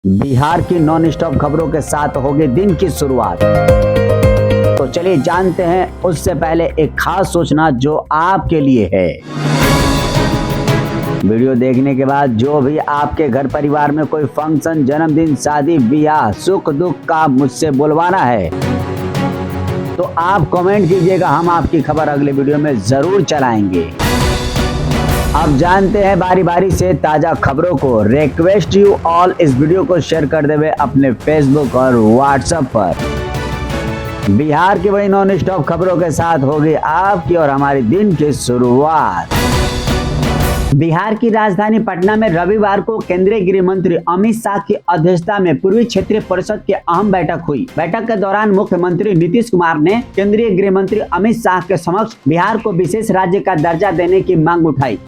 बिहार की non stop खबरों के साथ होगी दिन की शुरुआत। तो चलिए जानते हैं उससे पहले एक खास सूचना जो आपके लिए है। वीडियो देखने के बाद जो भी आपके घर परिवार में कोई फंक्शन, जन्मदिन, शादी, ब्याह, सुख दुख का मुझसे बुलवाना है तो आप कमेंट कीजिएगा, हम आपकी खबर अगले वीडियो में जरूर चलाएंगे। अब जानते हैं बारी बारी से ताजा खबरों को। रिक्वेस्ट यू ऑल इस वीडियो को शेयर कर देवे अपने फेसबुक और व्हाट्सएप पर। बिहार की बड़ी नॉन स्टॉप खबरों के साथ होगी आपकी और हमारी दिन की शुरुआत। बिहार की राजधानी पटना में रविवार को केंद्रीय गृह मंत्री अमित शाह की अध्यक्षता में पूर्वी क्षेत्रीय परिषद की अहम बैठक हुई। बैठक के दौरान मुख्यमंत्री नीतीश कुमार ने केंद्रीय गृह मंत्री अमित शाह के समक्ष बिहार को विशेष राज्य का दर्जा देने की मांग उठाई।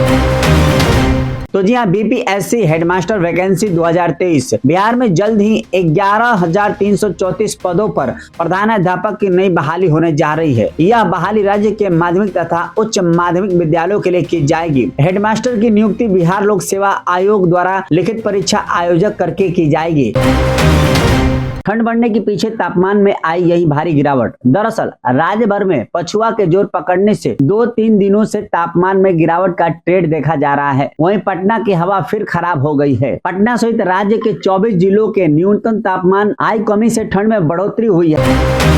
तो जी हाँ, बीपीएससी हेडमास्टर वैकेंसी 2023 बिहार में जल्द ही 11,334 पदों पर प्रधानाध्यापक की नई बहाली होने जा रही है। यह बहाली राज्य के माध्यमिक तथा उच्च माध्यमिक विद्यालयों के लिए की जाएगी। हेडमास्टर की नियुक्ति बिहार लोक सेवा आयोग द्वारा लिखित परीक्षा आयोजक करके की जाएगी। ठंड बढ़ने के पीछे तापमान में आई यही भारी गिरावट। दरअसल राज्य भर में पछुआ के जोर पकड़ने से 2-3 दिनों से तापमान में गिरावट का ट्रेंड देखा जा रहा है। वहीं पटना की हवा फिर खराब हो गई है। पटना सहित राज्य के 24 जिलों के न्यूनतम तापमान आई कमी से ठंड में बढ़ोतरी हुई है।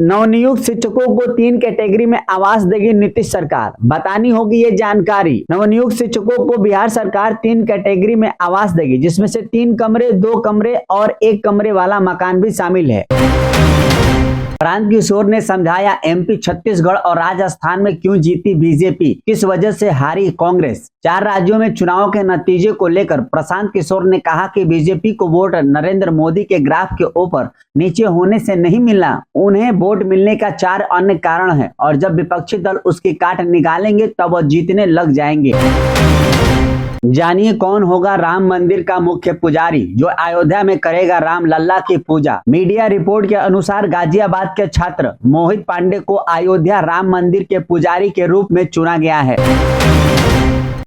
नवनियुक्त शिक्षकों को 3 कैटेगरी में आवास देगी नीतीश सरकार। बतानी होगी ये जानकारी। नवनियुक्त शिक्षकों को बिहार सरकार 3 कैटेगरी में आवास देगी, जिसमें से 3 कमरे, 2 कमरे और 1 कमरे वाला मकान भी शामिल है। प्रांत किशोर ने समझाया एमपी, छत्तीसगढ़ और राजस्थान में क्यों जीती बीजेपी, किस वजह से हारी कांग्रेस। 4 राज्यों में चुनाव के नतीजे को लेकर प्रशांत किशोर ने कहा कि बीजेपी को वोट नरेंद्र मोदी के ग्राफ के ऊपर नीचे होने से नहीं मिला, उन्हें वोट मिलने का 4 अन्य कारण है और जब विपक्षी दल उसकी काट निकालेंगे तब वह जीतने लग जाएंगे। जानिए कौन होगा राम मंदिर का मुख्य पुजारी जो अयोध्या में करेगा राम लल्ला की पूजा। मीडिया रिपोर्ट के अनुसार गाजियाबाद के छात्र मोहित पांडे को अयोध्या राम मंदिर के पुजारी के रूप में चुना गया है।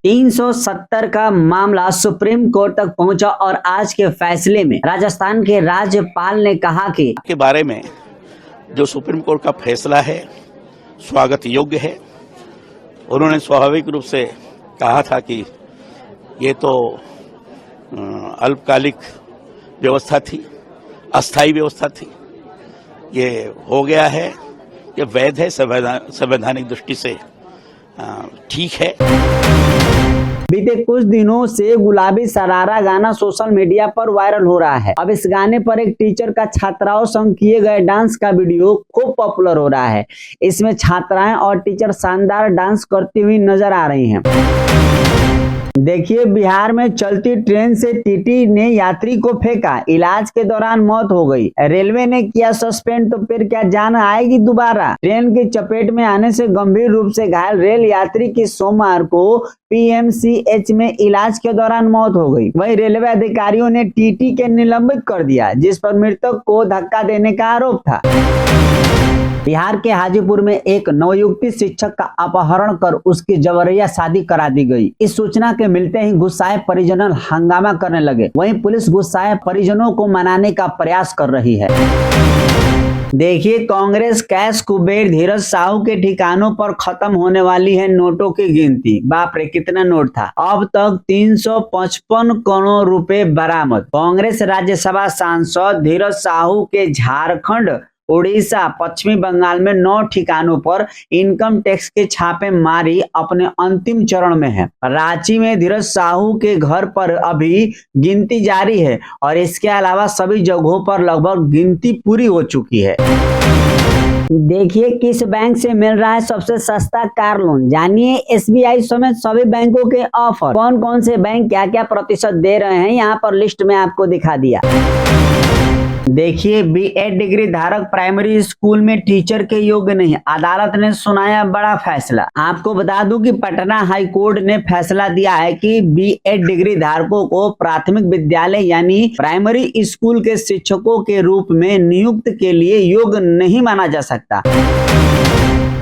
370 का मामला सुप्रीम कोर्ट तक पहुंचा और आज के फैसले में राजस्थान के राज्यपाल ने कहा कि के बारे में जो सुप्रीम कोर्ट का फैसला है स्वागत योग्य है। उन्होंने स्वाभाविक रूप से कहा था कि ये तो अल्पकालिक व्यवस्था थी, अस्थायी व्यवस्था थी, ये हो गया है, ये वैध है, संवैधानिक दृष्टि से ठीक है। बीते कुछ दिनों से गुलाबी सरारा गाना सोशल मीडिया पर वायरल हो रहा है। अब इस गाने पर एक टीचर का छात्राओं संग किए गए डांस का वीडियो खूब पॉपुलर हो रहा है। इसमें छात्राएं और टीचर शानदार डांस करती हुई नजर आ रही हैं। देखिए, बिहार में चलती ट्रेन से टीटी ने यात्री को फेंका, इलाज के दौरान मौत हो गई। रेलवे ने किया सस्पेंड, तो फिर क्या जान आएगी दोबारा। ट्रेन की चपेट में आने से गंभीर रूप से घायल रेल यात्री की सोमवार को पीएमसीएच में इलाज के दौरान मौत हो गई। वहीं रेलवे अधिकारियों ने टीटी के निलंबित कर दिया, जिस पर मृतक को धक्का देने का आरोप था। बिहार के हाजीपुर में एक नवयुवती शिक्षक का अपहरण कर उसकी जबरिया शादी करा दी गई। इस सूचना के मिलते ही गुस्साए परिजन हंगामा करने लगे। वहीं पुलिस गुस्साए परिजनों को मनाने का प्रयास कर रही है। देखिए, कांग्रेस कैश कुबेर धीरज साहू के ठिकानों पर खत्म होने वाली है नोटों की गिनती। बाप रे, कितना नोट था। अब तक 355 करोड़ रुपए बरामद। कांग्रेस राज्यसभा सांसद धीरज साहू के झारखंड, उड़ीसा, पश्चिमी बंगाल में 9 ठिकानों पर इनकम टैक्स के छापे मारी अपने अंतिम चरण में है। रांची में धीरज साहू के घर पर अभी गिनती जारी है और इसके अलावा सभी जगहों पर लगभग गिनती पूरी हो चुकी है। देखिए, किस बैंक से मिल रहा है सबसे सस्ता कार लोन। जानिए एसबीआई समेत सभी बैंकों के ऑफर। कौन कौन से बैंक क्या क्या प्रतिशत दे रहे हैं, यहाँ पर लिस्ट में आपको दिखा दिया। देखिए, बीएड डिग्री धारक प्राइमरी स्कूल में टीचर के योग्य नहीं। अदालत ने सुनाया बड़ा फैसला। आपको बता दूं कि पटना हाई कोर्ट ने फैसला दिया है कि बीएड डिग्री धारकों को प्राथमिक विद्यालय यानी प्राइमरी स्कूल के शिक्षकों के रूप में नियुक्त के लिए योग्य नहीं माना जा सकता।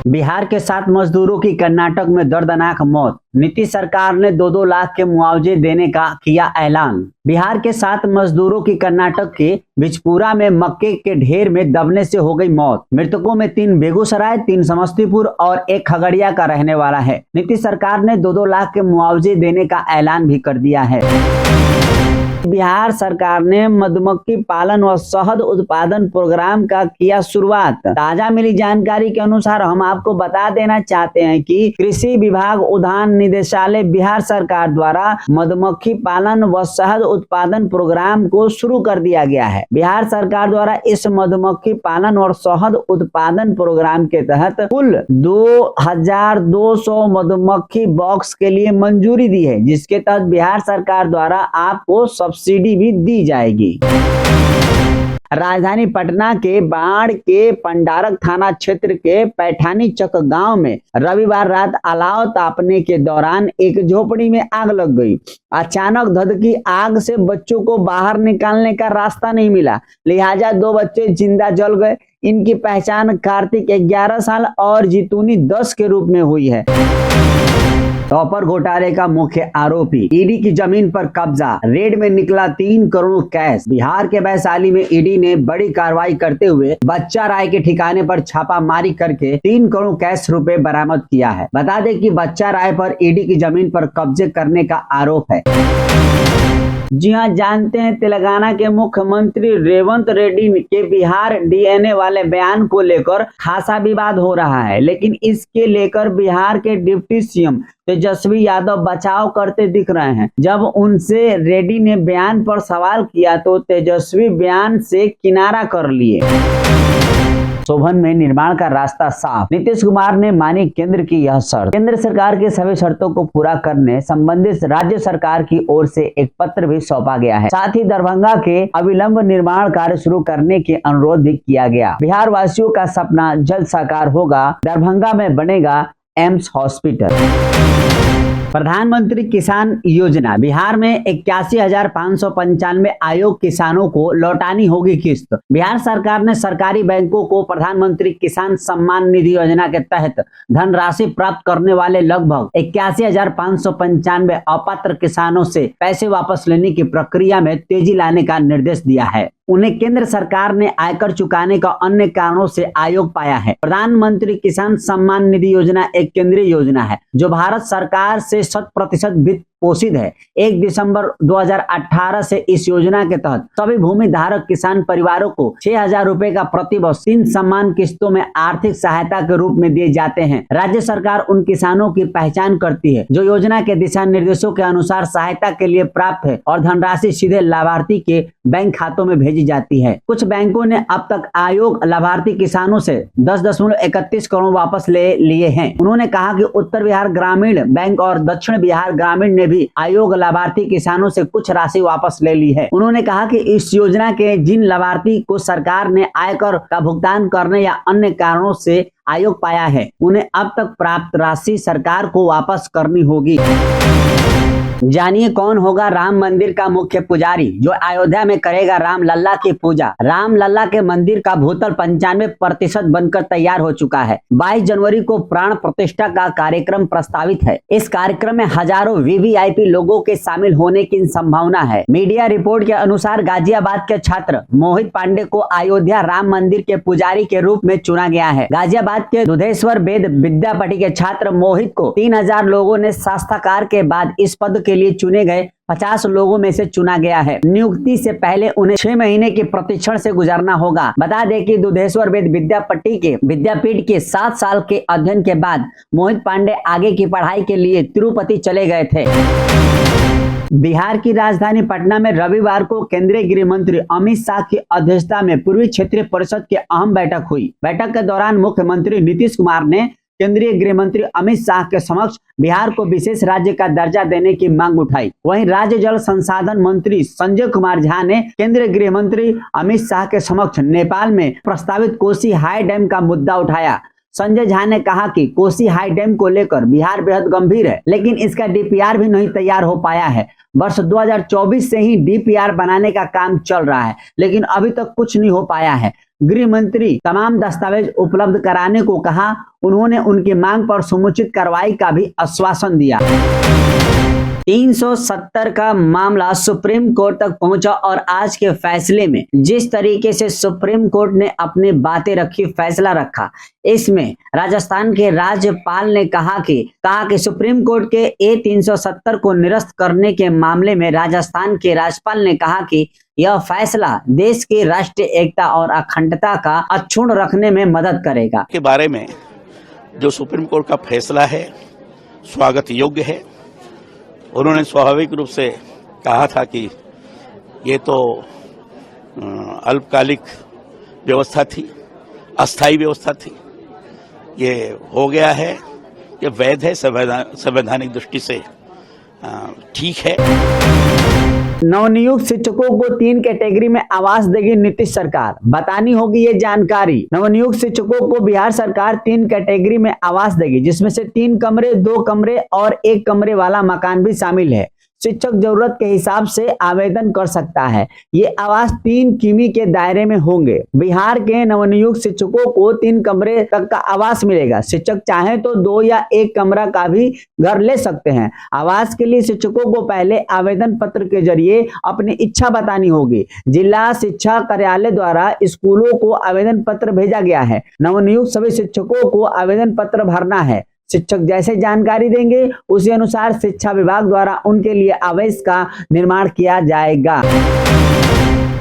बिहार के 7 मजदूरों की कर्नाटक में दर्दनाक मौत। नीतीश सरकार ने 2-2 लाख के मुआवजे देने का किया ऐलान। बिहार के 7 मजदूरों की कर्नाटक के बिजपुरा में मक्के के ढेर में दबने से हो गई मौत। मृतकों में 3 बेगूसराय, 3 समस्तीपुर और 1 खगड़िया का रहने वाला है। नीतीश सरकार ने 2-2 लाख के मुआवजे देने का ऐलान भी कर दिया है। बिहार सरकार ने मधुमक्खी पालन व शहद उत्पादन प्रोग्राम का किया शुरुआत। ताजा मिली जानकारी के अनुसार हम आपको बता देना चाहते हैं कि कृषि विभाग उद्यान निदेशालय बिहार सरकार द्वारा मधुमक्खी पालन व शहद उत्पादन प्रोग्राम को शुरू कर दिया गया है। बिहार सरकार द्वारा इस मधुमक्खी पालन और शहद उत्पादन प्रोग्राम के तहत कुल 2200 मधुमक्खी बॉक्स के लिए मंजूरी दी है, जिसके तहत बिहार सरकार द्वारा आपको सब्सिडी भी दी जाएगी। राजधानी पटना के बाढ़ के पंडारक थाना क्षेत्र के पैठानी चक गांव में रविवार रात अलाव तापने के दौरान एक झोपड़ी में आग लग गई। अचानक धधकी आग से बच्चों को बाहर निकालने का रास्ता नहीं मिला, लिहाजा 2 बच्चे जिंदा जल गए। इनकी पहचान कार्तिक 11 साल और जितूनी 10 के रूप में हुई है। टॉपर घोटाले का मुख्य आरोपी, ईडी की जमीन पर कब्जा, रेड में निकला 3 करोड़ कैश। बिहार के वैशाली में ईडी ने बड़ी कार्रवाई करते हुए बच्चा राय के ठिकाने पर छापामारी करके 3 करोड़ कैश रुपए बरामद किया है। बता दें कि बच्चा राय पर ईडी की जमीन पर कब्जे करने का आरोप है। जी हाँ, जानते हैं तेलंगाना के मुख्यमंत्री रेवंत रेड्डी के बिहार डीएनए वाले बयान को लेकर खासा विवाद हो रहा है, लेकिन इसके लेकर बिहार के डिप्टी सीएम तेजस्वी यादव बचाव करते दिख रहे हैं। जब उनसे रेड्डी ने बयान पर सवाल किया तो तेजस्वी बयान से किनारा कर लिए। शोभन में निर्माण का रास्ता साफ, नीतीश कुमार ने मानी केंद्र की यह शर्त। केंद्र सरकार के सभी शर्तों को पूरा करने संबंधित राज्य सरकार की ओर से एक पत्र भी सौंपा गया है। साथ ही दरभंगा के अविलंब निर्माण कार्य शुरू करने के अनुरोध भी किया गया। बिहार वासियों का सपना जल्द साकार होगा, दरभंगा में बनेगा एम्स हॉस्पिटल। प्रधानमंत्री किसान योजना, बिहार में 81,595 आयोग किसानों को लौटानी होगी किस्त। बिहार सरकार ने सरकारी बैंकों को प्रधानमंत्री किसान सम्मान निधि योजना के तहत धनराशि प्राप्त करने वाले लगभग 81,595 अपात्र किसानों से पैसे वापस लेने की प्रक्रिया में तेजी लाने का निर्देश दिया है। उन्हें केंद्र सरकार ने आयकर चुकाने का अन्य कारणों से आयोग पाया है। प्रधानमंत्री किसान सम्मान निधि योजना एक केंद्रीय योजना है जो भारत सरकार से 100% वित्त पोषित है। 1 दिसंबर 2018 से इस योजना के तहत सभी भूमि धारक किसान परिवारों को 6,000 रुपए का प्रतिवर्ष 3 सम्मान किस्तों में आर्थिक सहायता के रूप में दिए जाते हैं। राज्य सरकार उन किसानों की पहचान करती है जो योजना के दिशा निर्देशों के अनुसार सहायता के लिए प्राप्त है और धनराशि सीधे लाभार्थी के बैंक खातों में भेजी जाती है। कुछ बैंकों ने अब तक आयोग लाभार्थी किसानों से 10.31 करोड़ वापस ले लिए हैं। उन्होंने कहा कि उत्तर बिहार ग्रामीण बैंक और दक्षिण बिहार ग्रामीण ने भी आयोग लाभार्थी किसानों से कुछ राशि वापस ले ली है। उन्होंने कहा कि इस योजना के जिन लाभार्थी को सरकार ने आयकर का भुगतान करने या अन्य कारणों से आयोग पाया है, उन्हें अब तक प्राप्त राशि सरकार को वापस करनी होगी। जानिए कौन होगा राम मंदिर का मुख्य पुजारी जो अयोध्या में करेगा राम लल्ला की पूजा। राम लल्ला के मंदिर का भूतल 95% बनकर तैयार हो चुका है। 22 जनवरी को प्राण प्रतिष्ठा का कार्यक्रम प्रस्तावित है। इस कार्यक्रम में हजारों वीवीआईपी लोगों के शामिल होने की संभावना है। मीडिया रिपोर्ट के अनुसार गाजियाबाद के छात्र मोहित पांडे को अयोध्या राम मंदिर के पुजारी के रूप में चुना गया है। गाजियाबाद के दुधेश्वर वेद विद्यापीठ के छात्र मोहित को 3000 लोगों ने साक्षात्कार के बाद इस पद के लिए चुने गए 50 लोगों में से चुना गया है। नियुक्ति से पहले उन्हें 6 महीने के प्रशिक्षण से गुजरना होगा। बता दें कि दुधेश्वर वेद विद्यापीठ के 7 साल के अध्ययन के बाद मोहित पांडे आगे की पढ़ाई के लिए तिरुपति चले गए थे। बिहार की राजधानी पटना में रविवार को केंद्रीय गृह मंत्री अमित शाह की अध्यक्षता में पूर्वी क्षेत्रीय परिषद की अहम बैठक हुई। बैठक के दौरान मुख्यमंत्री नीतीश कुमार ने केंद्रीय गृह मंत्री अमित शाह के समक्ष बिहार को विशेष राज्य का दर्जा देने की मांग उठाई। वहीं राज्य जल संसाधन मंत्री संजय कुमार झा ने केंद्रीय गृह मंत्री अमित शाह के समक्ष नेपाल में प्रस्तावित कोसी हाई डैम का मुद्दा उठाया। संजय झा ने कहा कि कोसी हाई डैम को लेकर बिहार बेहद गंभीर है, लेकिन इसका डीपीआर भी नहीं तैयार हो पाया है। वर्ष 2024 से ही डीपीआर बनाने का काम चल रहा है, लेकिन अभी तक कुछ नहीं हो पाया है। गृह मंत्री तमाम दस्तावेज उपलब्ध कराने को कहा। उन्होंने उनकी मांग पर समुचित कार्रवाई का भी आश्वासन दिया। 370 का मामला सुप्रीम कोर्ट तक पहुंचा और आज के फैसले में जिस तरीके से सुप्रीम कोर्ट ने अपनी बातें रखी, फैसला रखा, इसमें राजस्थान के राज्यपाल ने कहा कि सुप्रीम कोर्ट के A370 को निरस्त करने के मामले में राजस्थान के राज्यपाल ने कहा कि यह फैसला देश की राष्ट्रीय एकता और अखंडता का अक्षुण्ण रखने में मदद करेगा। के बारे में जो सुप्रीम कोर्ट का फैसला है स्वागत योग्य है। उन्होंने स्वाभाविक रूप से कहा था कि ये तो अल्पकालिक व्यवस्था थी, अस्थायी व्यवस्था थी, ये हो गया है, ये वैध है, संवैधानिक दृष्टि से ठीक है। नवनियुक्त शिक्षकों को 3 कैटेगरी में आवास देगी नीतीश सरकार, बतानी होगी ये जानकारी। नवनियुक्त शिक्षकों को बिहार सरकार 3 कैटेगरी में आवास देगी, जिसमें से 3 कमरे, 2 कमरे और 1 कमरे वाला मकान भी शामिल है। शिक्षक जरूरत के हिसाब से आवेदन कर सकता है। ये आवास 3 किमी के दायरे में होंगे। बिहार के नवनियुक्त शिक्षकों को 3 कमरे तक का आवास मिलेगा। शिक्षक चाहे तो 2 या 1 कमरा का भी घर ले सकते हैं। आवास के लिए शिक्षकों को पहले आवेदन पत्र के जरिए अपनी इच्छा बतानी होगी। जिला शिक्षा कार्यालय द्वारा स्कूलों को आवेदन पत्र भेजा गया है। नवनियुक्त सभी शिक्षकों को आवेदन पत्र भरना है। शिक्षक जैसे जानकारी देंगे उसी अनुसार शिक्षा विभाग द्वारा उनके लिए आवास का निर्माण किया जाएगा।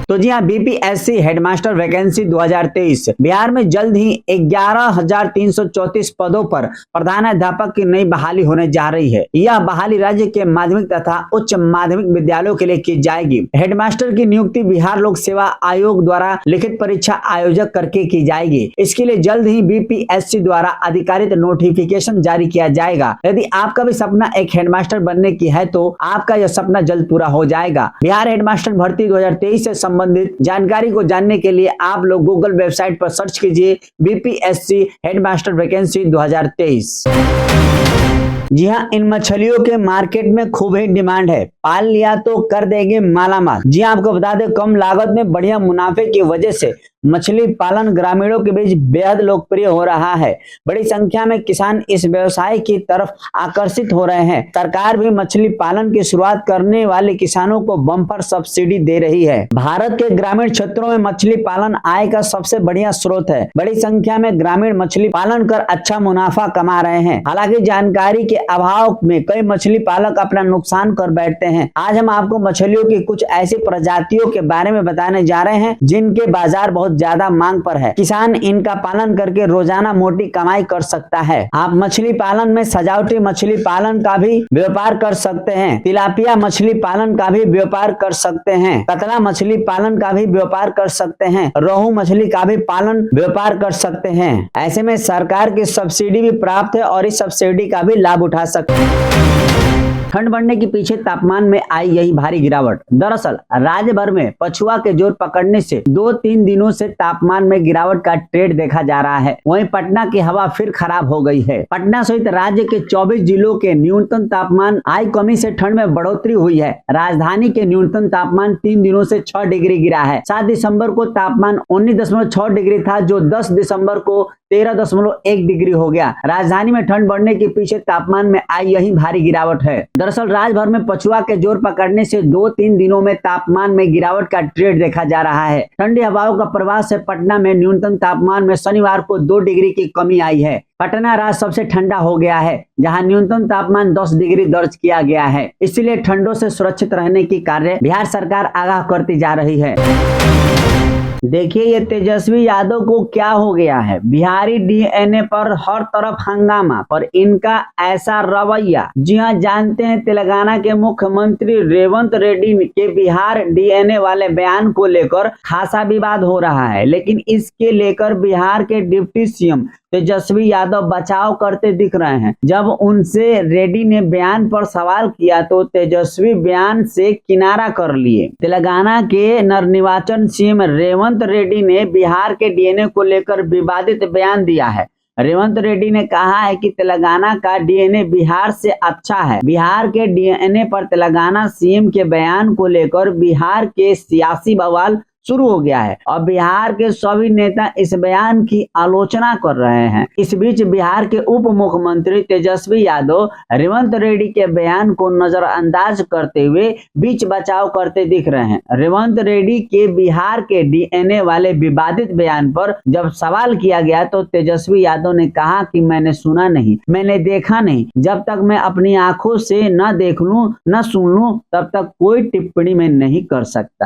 तो जी हाँ, बीपीएससी हेडमास्टर वैकेंसी 2023 बिहार में जल्द ही 11,334 पदों पर प्रधानाध्यापक की नई बहाली होने जा रही है। यह बहाली राज्य के माध्यमिक तथा उच्च माध्यमिक विद्यालयों के लिए की जाएगी। हेडमास्टर की नियुक्ति बिहार लोक सेवा आयोग द्वारा लिखित परीक्षा आयोजक करके की जाएगी। इसके लिए जल्द ही बीपीएससी द्वारा अधिकारित नोटिफिकेशन जारी किया जाएगा। यदि आपका भी सपना एक हेडमास्टर बनने की है तो आपका यह सपना जल्द पूरा हो जाएगा। बिहार हेडमास्टर भर्ती 2023 से संबंधित जानकारी को जानने के लिए आप लोग गूगल वेबसाइट पर सर्च कीजिए बीपीएससी हेडमास्टर वैकेंसी 2023। जी हाँ, इन मछलियों के मार्केट में खूब ही डिमांड है। पाल लिया तो कर देंगे मालामाल। जी हाँ, आपको बता दें कम लागत में बढ़िया मुनाफे की वजह से मछली पालन ग्रामीणों के बीच बेहद लोकप्रिय हो रहा है। बड़ी संख्या में किसान इस व्यवसाय की तरफ आकर्षित हो रहे हैं। सरकार भी मछली पालन की शुरुआत करने वाले किसानों को बम्पर सब्सिडी दे रही है। भारत के ग्रामीण क्षेत्रों में मछली पालन आय का सबसे बढ़िया स्रोत है। बड़ी संख्या में ग्रामीण मछली पालन कर अच्छा मुनाफा कमा रहे हैं। हालांकि जानकारी के अभाव में कई मछली पालक अपना नुकसान कर बैठते हैं। आज हम आपको मछलियों की कुछ ऐसी प्रजातियों के बारे में बताने जा रहे हैं जिनके बाजार बहुत ज्यादा मांग पर है। किसान इनका पालन करके रोजाना मोटी कमाई कर सकता है। आप मछली पालन में सजावटी मछली पालन का भी व्यापार कर सकते हैं। तिलापिया मछली पालन का भी व्यापार कर सकते हैं। कतला मछली पालन का भी व्यापार कर सकते हैं। रोहू मछली का भी पालन व्यापार कर सकते हैं। ऐसे में सरकार की सब्सिडी भी प्राप्त है और इस सब्सिडी का भी लाभ उठा सकते हैं। ठंड बढ़ने के पीछे तापमान में आई यही भारी गिरावट। दरअसल राज्य भर में पछुआ के जोर पकड़ने से 2-3 दिनों से तापमान में गिरावट का ट्रेंड देखा जा रहा है। वहीं पटना की हवा फिर खराब हो गई है। पटना सहित राज्य के 24 जिलों के न्यूनतम तापमान आई कमी से ठंड में बढ़ोतरी हुई है। राजधानी के न्यूनतम तापमान 3 दिनों से 6 डिग्री गिरा है। 7 दिसंबर को तापमान 19.6 डिग्री था, जो 10 दिसंबर को 13.1 डिग्री हो गया। राजधानी में ठंड बढ़ने के पीछे तापमान में आई यही भारी गिरावट है। दरअसल राज्य भर में पछुआ के जोर पकड़ने से 2-3 दिनों में तापमान में गिरावट का ट्रेंड देखा जा रहा है। ठंडी हवाओं का प्रवाह से पटना में न्यूनतम तापमान में शनिवार को 2 डिग्री की कमी आई है। पटना राज्य सबसे ठंडा हो गया है, जहां न्यूनतम तापमान 10 डिग्री दर्ज किया गया है। इसलिए ठंडों से सुरक्षित रहने की कार्य बिहार सरकार आगाह करती जा रही है। देखिए ये तेजस्वी यादव को क्या हो गया है। बिहारी डीएनए पर हर तरफ हंगामा और इनका ऐसा रवैया। जी हाँ, जानते हैं तेलंगाना के मुख्यमंत्री रेवंत रेड्डी के बिहार डीएनए वाले बयान को लेकर खासा विवाद हो रहा है, लेकिन इसके लेकर बिहार के डिप्टी सीएम तेजस्वी यादव बचाव करते दिख रहे हैं। जब उनसे रेड्डी ने बयान पर सवाल किया तो तेजस्वी बयान से किनारा कर लिए। तेलंगाना के नवनिर्वाचित सीएम रेवंत रेड्डी ने बिहार के डीएनए को लेकर विवादित बयान दिया है। रेवंत रेड्डी ने कहा है कि तेलंगाना का डीएनए बिहार से अच्छा है। बिहार के डीएनए पर तेलंगाना सीएम के बयान को लेकर बिहार के सियासी बवाल शुरू हो गया है और बिहार के सभी नेता इस बयान की आलोचना कर रहे हैं। इस बीच बिहार के उप मुख्यमंत्री तेजस्वी यादव रेवंत रेड्डी के बयान को नजरअंदाज करते हुए बीच बचाव करते दिख रहे हैं। रेवंत रेड्डी के बिहार के डीएनए वाले विवादित बयान पर जब सवाल किया गया तो तेजस्वी यादव ने कहा कि मैंने सुना नहीं, मैंने देखा नहीं, जब तक मैं अपनी आंखों से न देख लूं न सुन लूं तब तक कोई टिप्पणी मैं नहीं कर सकता।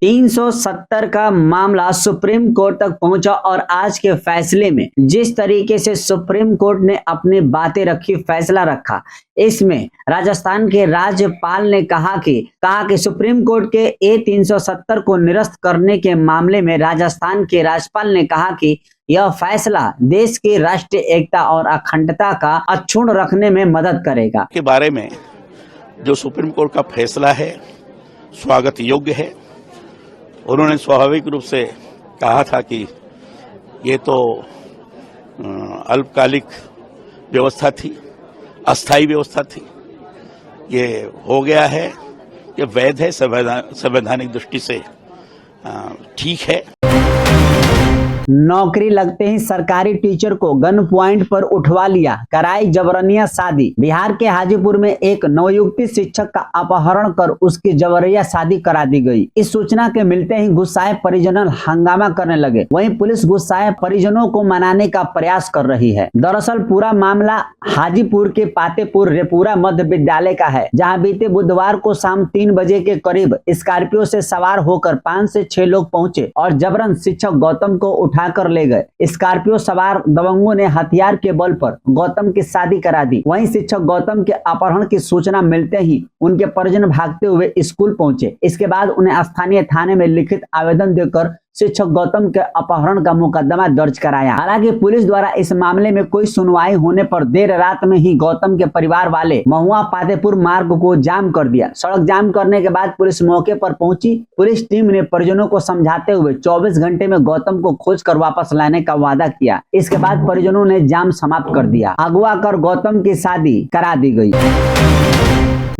370 का मामला सुप्रीम कोर्ट तक पहुंचा और आज के फैसले में जिस तरीके से सुप्रीम कोर्ट ने अपनी बातें रखी, फैसला रखा, इसमें राजस्थान के राज्यपाल ने कहा कि सुप्रीम कोर्ट के A370 को निरस्त करने के मामले में राजस्थान के राज्यपाल ने कहा कि यह फैसला देश की राष्ट्रीय एकता और अखंडता का अक्षुण्ण रखने में मदद करेगा। के बारे में जो सुप्रीम कोर्ट का फैसला है स्वागत योग्य है। उन्होंने स्वाभाविक रूप से कहा था कि ये तो अल्पकालिक व्यवस्था थी, अस्थायी व्यवस्था थी, ये हो गया है, ये वैध है, संवैधानिक दृष्टि से ठीक है। नौकरी लगते ही सरकारी टीचर को गन पॉइंट पर उठवा लिया, कराई जबरनिया शादी। बिहार के हाजीपुर में एक नवयुवती शिक्षक का अपहरण कर उसकी जबरिया शादी करा दी गई। इस सूचना के मिलते ही गुस्साए परिजन हंगामा करने लगे। वहीं पुलिस गुस्साए परिजनों को मनाने का प्रयास कर रही है। दरअसल पूरा मामला हाजीपुर के पातेपुर रेपुरा मध्य विद्यालय का है, जहां बीते बुधवार को शाम 3 बजे के करीब स्कॉर्पियो से सवार होकर 5 से 6 लोग पहुंचे और जबरन शिक्षक गौतम को उठाकर ले गए। स्कॉर्पियो सवार दबंगों ने हथियार के बल पर गौतम की शादी करा दी। वहीं शिक्षक गौतम के अपहरण की सूचना मिलते ही उनके परिजन भागते हुए स्कूल पहुंचे। इसके बाद उन्हें स्थानीय थाने में लिखित आवेदन देकर शिक्षक गौतम के अपहरण का मुकदमा दर्ज कराया। हालांकि पुलिस द्वारा इस मामले में कोई सुनवाई होने पर देर रात में ही गौतम के परिवार वाले महुआ पातेपुर मार्ग को जाम कर दिया। सड़क जाम करने के बाद पुलिस मौके पर पहुंची। पुलिस टीम ने परिजनों को समझाते हुए 24 घंटे में गौतम को खोज कर वापस लाने का वादा किया। इसके बाद परिजनों ने जाम समाप्त कर दिया। अगवा कर गौतम की शादी करा दी गई।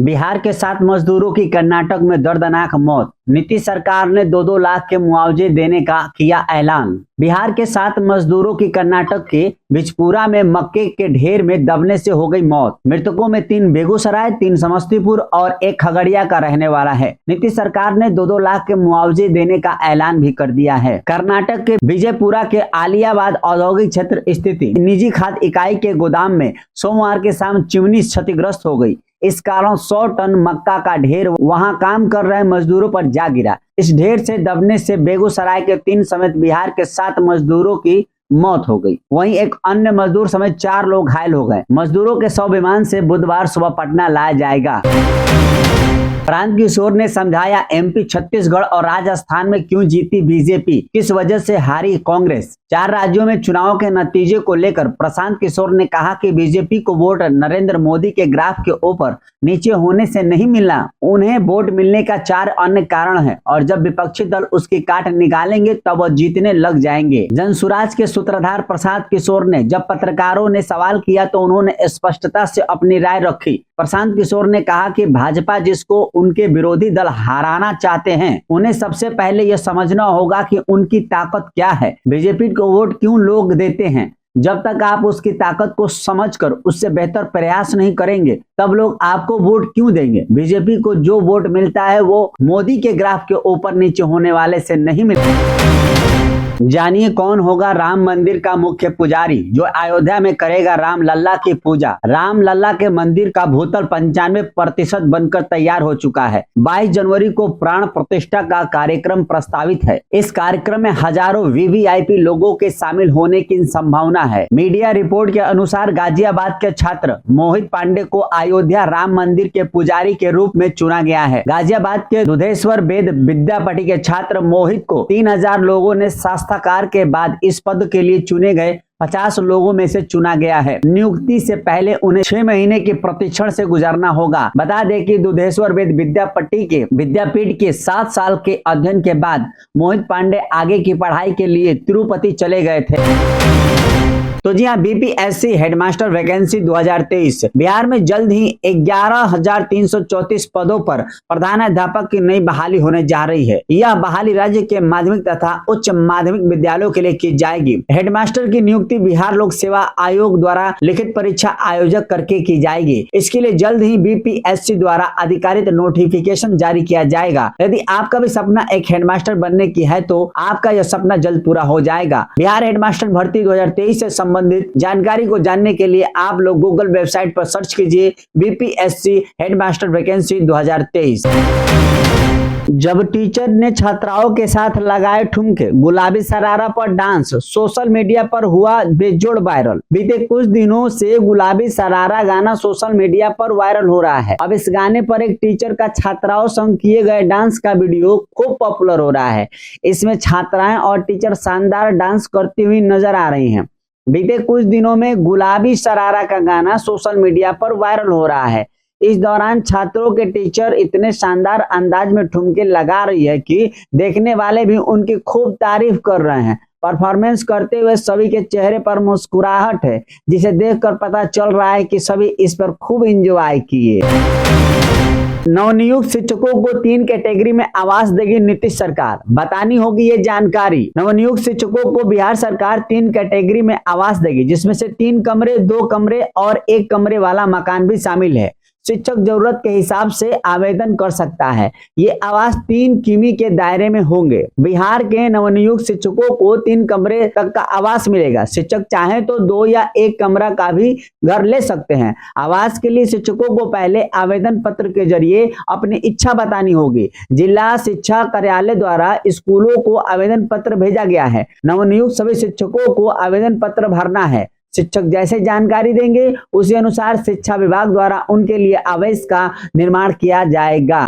बिहार के 7 मजदूरों की कर्नाटक में दर्दनाक मौत। नीतीश सरकार ने 2-2 लाख के मुआवजे देने का किया ऐलान। बिहार के 7 मजदूरों की कर्नाटक के बिजपुरा में मक्के के ढेर में दबने से हो गई मौत। मृतकों में 3 बेगूसराय, 3 समस्तीपुर और 1 खगड़िया का रहने वाला है। नीतीश सरकार ने 2-2 लाख के मुआवजे देने का ऐलान भी कर दिया है। कर्नाटक के विजयपुरा के आलियाबाद औद्योगिक क्षेत्र स्थित निजी खाद्य इकाई के गोदाम में सोमवार के शाम चिमनी क्षतिग्रस्त हो गई। इस कारण 100 टन मक्का का ढेर वहां काम कर रहे मजदूरों पर जा गिरा। इस ढेर से दबने से बेगूसराय के 3 समेत बिहार के 7 मजदूरों की मौत हो गई। वहीं एक अन्य मजदूर समेत 4 लोग घायल हो गए। मजदूरों के शव विमान से बुधवार सुबह पटना लाया जाएगा। प्रांत किशोर ने समझाया एमपी, छत्तीसगढ़ और राजस्थान में क्यों जीती बीजेपी, किस वजह से हारी कांग्रेस। 4 राज्यों में चुनाव के नतीजे को लेकर प्रशांत किशोर ने कहा कि बीजेपी को वोट नरेंद्र मोदी के ग्राफ के ऊपर नीचे होने से नहीं मिलना, उन्हें वोट मिलने का 4 अन्य कारण है और जब विपक्षी दल उसकी काट निकालेंगे तब वह जीतने लग जाएंगे। जनसुराज के सूत्रधार प्रशांत किशोर ने जब पत्रकारों ने सवाल किया तो उन्होंने स्पष्टता से अपनी राय रखी। प्रशांत किशोर ने कहा कि भाजपा जिसको उनके विरोधी दल हराना चाहते हैं, उन्हें सबसे पहले यह समझना होगा कि उनकी ताकत क्या है। बीजेपी को वोट क्यों लोग देते हैं, जब तक आप उसकी ताकत को समझकर उससे बेहतर प्रयास नहीं करेंगे तब लोग आपको वोट क्यों देंगे। बीजेपी को जो वोट मिलता है वो मोदी के ग्राफ के ऊपर नीचे होने वाले से नहीं मिलता। जानिए कौन होगा राम मंदिर का मुख्य पुजारी जो अयोध्या में करेगा राम लल्ला की पूजा। राम लल्ला के मंदिर का भूतल 95% बनकर तैयार हो चुका है। 22 जनवरी को प्राण प्रतिष्ठा का कार्यक्रम प्रस्तावित है। इस कार्यक्रम में हजारों वीवीआईपी लोगों के शामिल होने की संभावना है। मीडिया रिपोर्ट के अनुसार गाजियाबाद के छात्र मोहित पांडे को अयोध्या राम मंदिर के पुजारी के रूप में चुना गया है। गाजियाबाद के दुधेश्वर वेद विद्यापीठ के छात्र मोहित को 3000 लोगों ने कार के बाद इस पद के लिए चुने गए 50 लोगों में से चुना गया है। नियुक्ति से पहले उन्हें 6 महीने के प्रशिक्षण से गुजरना होगा। बता दें कि दुधेश्वर वेद विद्यापीठ के 7 साल के अध्ययन के बाद मोहित पांडे आगे की पढ़ाई के लिए तिरुपति चले गए थे। तो जी हाँ, बीपीएससी हेडमास्टर वैकेंसी 2023 बिहार में जल्द ही 11,334 पदों पर प्रधानाध्यापक की नई बहाली होने जा रही है। यह बहाली राज्य के माध्यमिक तथा उच्च माध्यमिक विद्यालयों के लिए की जाएगी। हेडमास्टर की नियुक्ति बिहार लोक सेवा आयोग द्वारा लिखित परीक्षा आयोजक करके की जाएगी। इसके लिए जल्द ही बीपीएससी द्वारा अधिकारिक नोटिफिकेशन जारी किया जाएगा। यदि आपका भी सपना एक हेडमास्टर बनने की है तो आपका यह सपना जल्द पूरा हो जाएगा। बिहार हेडमास्टर भर्ती 2023 से संबंधित जानकारी को जानने के लिए आप लोग गूगल वेबसाइट पर सर्च कीजिए बीपीएससी हेडमास्टर वैकेंसी 2023। जब टीचर ने छात्राओं के साथ लगाए ठुमके, गुलाबी शरारा पर डांस सोशल मीडिया पर हुआ बेजोड़ वायरल। बीते कुछ दिनों से गुलाबी शरारा गाना सोशल मीडिया पर वायरल हो रहा है। अब इस गाने पर एक टीचर का छात्राओं संग किए गए डांस का वीडियो खूब पॉपुलर हो रहा है। इसमें छात्राएं और टीचर शानदार डांस करती हुई नजर आ रही हैं। बीते कुछ दिनों में गुलाबी शरारा का गाना सोशल मीडिया पर वायरल हो रहा है। इस दौरान छात्रों के टीचर इतने शानदार अंदाज में ठुमके लगा रही है कि देखने वाले भी उनकी खूब तारीफ कर रहे हैं। परफॉर्मेंस करते हुए सभी के चेहरे पर मुस्कुराहट है, जिसे देखकर पता चल रहा है कि सभी इस पर खूब एंजॉय किए। नवनियुक्त शिक्षकों को 3 कैटेगरी में आवास देगी नीतीश सरकार, बतानी होगी ये जानकारी। नवनियुक्त शिक्षकों को बिहार सरकार 3 कैटेगरी में आवास देगी, जिसमें से 3 कमरे, 2 कमरे और 1 कमरे वाला मकान भी शामिल है। शिक्षक जरूरत के हिसाब से आवेदन कर सकता है। ये आवास 3 किमी के दायरे में होंगे। बिहार के नवनियुक्त शिक्षकों को 3 कमरे तक का आवास मिलेगा। शिक्षक चाहे तो 2 या 1 कमरा का भी घर ले सकते हैं। आवास के लिए शिक्षकों को पहले आवेदन पत्र के जरिए अपनी इच्छा बतानी होगी। जिला शिक्षा कार्यालय द्वारा स्कूलों को आवेदन पत्र भेजा गया है। नवनियुक्त सभी शिक्षकों को आवेदन पत्र भरना है। शिक्षक जैसे जानकारी देंगे उसी अनुसार शिक्षा विभाग द्वारा उनके लिए आवास का निर्माण किया जाएगा।